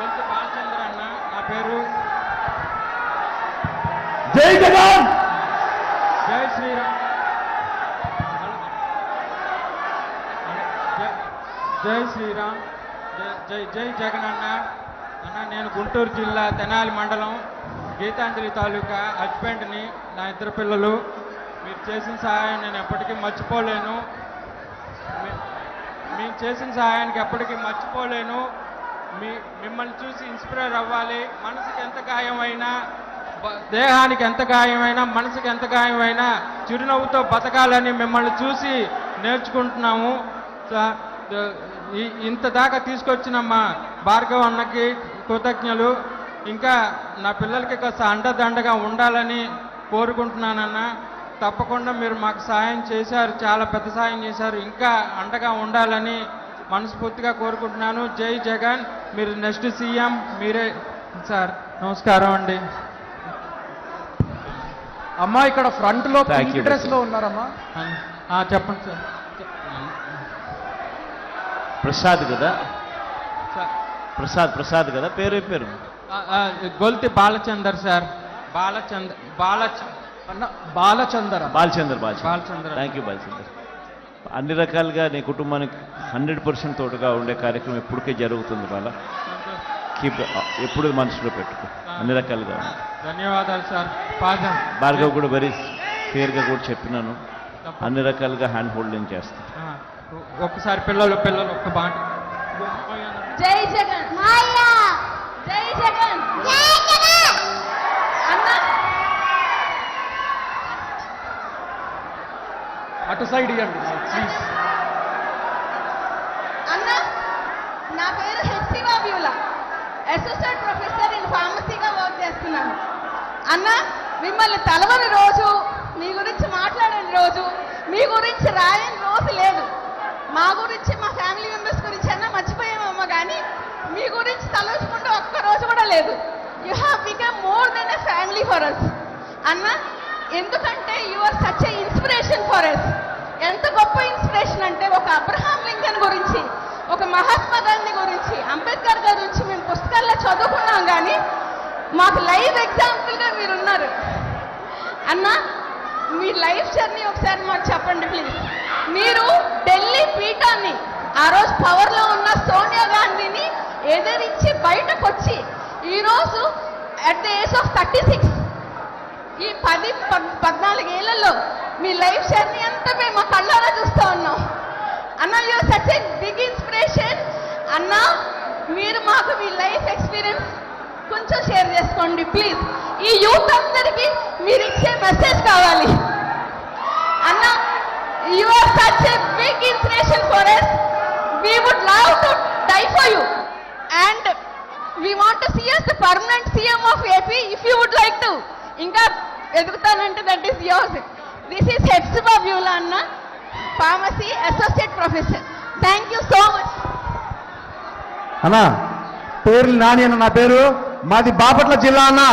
గొంతు బాలచంద్ర అన్న నా పేరు. జై జగన్, జై శ్రీరామ్. జై శ్రీరామ్. జై జై జగన్ అన్న. అన్న నేను గుంటూరు జిల్లా తెనాలి మండలం గీతాంజలి తాలూకా హస్బెండ్ని. నా ఇద్దరు పిల్లలు. మీరు చేసిన సహాయం నేను ఎప్పటికీ మర్చిపోలేను. మీరు చేసిన సహాయానికి ఎప్పటికీ మర్చిపోలేను. మిమ్మల్ని చూసి ఇన్స్పైర్ అవ్వాలి. మనసుకి ఎంత గాయమైనా, దేహానికి ఎంత గాయమైనా, మనసుకి ఎంత గాయమైనా చిరునవ్వుతో బతకాలని మిమ్మల్ని చూసి నేర్చుకుంటున్నాము. ఇంత దాకా తీసుకొచ్చిన మా భార్గవ్ అన్నకి కృతజ్ఞలు. ఇంకా నా పిల్లలకి కాస్త అండదండగా ఉండాలని కోరుకుంటున్నానన్న. తప్పకుండా మీరు మాకు సాయం చేశారు, చాలా పెద్ద సాయం చేశారు. ఇంకా అండగా ఉండాలని మనస్ఫూర్తిగా కోరుకుంటున్నాను. జై జగన్. మీరు నెక్స్ట్ సీఎం మీరే సార్. నమస్కారం అండి. అమ్మా ఇక్కడ ఫ్రంట్ లో పింక్ డ్రెస్ లో ఉన్నారమ్మా. చెప్పండి సార్. ప్రసాద్ కదా? సార్ ప్రసాద్ కదా? పేరు Golthi Balachander sir. Balachander. Thank you Balachander. అన్ని రకాలుగా నీ కుటుంబానికి 100% తోడుగా ఉండే కార్యక్రమం ఎప్పటికే జరుగుతుంది. బాల ఎప్పుడు మనసులో పెట్టుకో. అన్ని రకాలుగా ధన్యవాదాలు సార్. భార్గవ్ కూడా వెరీ క్లియర్గా కూడా చెప్పినాను. అన్ని రకాలుగా హ్యాండ్ హోల్డింగ్ చేస్తాను. ఒక్కసారి పిల్లలు ఒక్క బాట. జై జగన్. జై జగన్. అన్నా అటు సైడ్ ఇవ్వండి ప్లీజ్. అన్నా నా పేరు హెచ్సివా బ్యూలా. అసిస్టెంట్ ప్రొఫెసర్ ఇన్ ఫార్మసీగా వర్క్ చేస్తున్నాను. అన్నా మిమ్మల్ని తలవని రోజు, మీ గురించి మాట్లాడని రోజు, మీ గురించి రాయని రోజు లేదు. మా గురించి, మా ఫ్యామిలీ మెంబర్స్ గురించి అన్నా మర్చిపోయామమ్మ, కానీ మీ గురించి తలుచుకుంటూ ఒక్క రోజు కూడా లేదు. You have become more than a family for us అన్నా. ఎందుకంటే you are such a inspiration for us. ఎంత గొప్ప ఇన్స్పిరేషన్ అంటే, ఒక అబ్రహాం లింకన్ గురించి, ఒక మహాత్మా గాంధీ గురించి, అంబేద్కర్ గారి గురించి మేము పుస్తకాల్లో చదువుకున్నాం, కానీ మాకు లైవ్ ఎగ్జాంపుల్గా మీరు ఉన్నారు అన్నా. మీ లైఫ్ జర్నీ ఒకసారి మాకు చెప్పండి ప్లీజ్. మీరు ఢిల్లీ పీఠాన్ని, ఆ రోజు పవర్లో ఉన్న సోనియా గాంధీని ఎదిరించి బయటకు వచ్చి ఈరోజు అట్ ద ఏజ్ ఆఫ్ 36, ఈ 14 ఏళ్లలో మీ లైఫ్ జర్నీ అంతా మేము మా కళ్ళారా చూస్తూ ఉన్నాం అన్న. You are such a big inspiration అన్న. మీరు మాకు మీ లైఫ్ ఎక్స్పీరియన్స్ కొంచెం షేర్ చేసుకోండి ప్లీజ్. ఈ యూత్ అందరికీ మీరు ఇచ్చే మెసేజ్ కావాలి అన్న. You are such a big inspiration for us. We would love to die for you and we want to see us the permanent CM of AP if you would like to. ఇంకా ఎదుగుతానంటే that is yours. This is Hepsiba Beulah అన్న, pharmacy associate professor. Thank you so much అన్నా. పేరు నాని అన్న నా పేరు. మాది బాపట్ల జిల్లా అన్న.